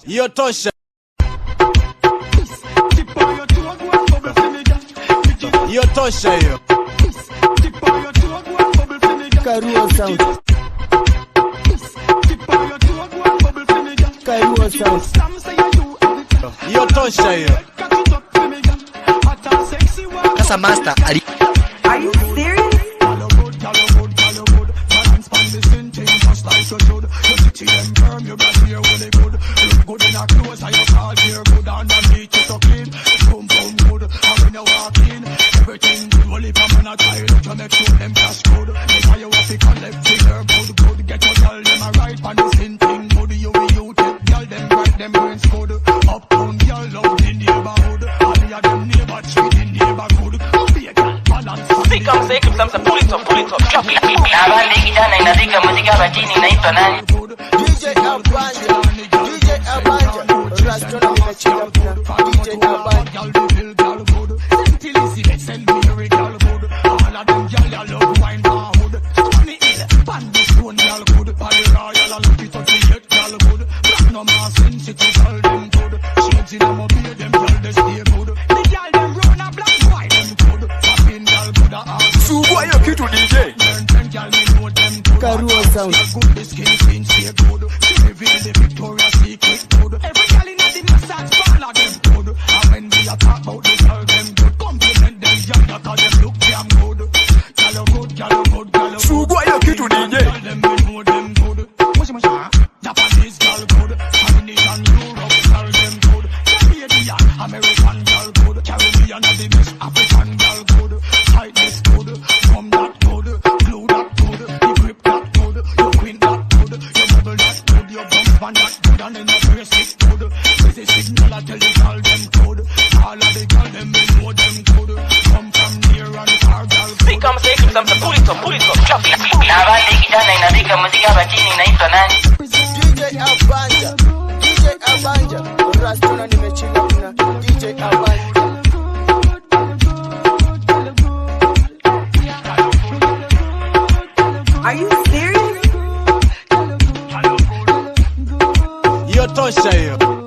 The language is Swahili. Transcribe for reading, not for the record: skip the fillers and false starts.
Hiyo tosha. Hiyo tosha hiyo. Karua sound. Karua sound. Hiyo tosha hiyo. Sasa master ali. Are you serious? DJ Abanja, DJ Abanja, Rastona nimecheza kuna DJ Abanja. Sugua hiyo kitu DJ. Karua sound. Sugua hiyo kitu DJ. DJ Abanja, DJ Abanja, Rastona nimecheza kuna DJ Abanja. Are you serious? Hiyo tosha hiyo.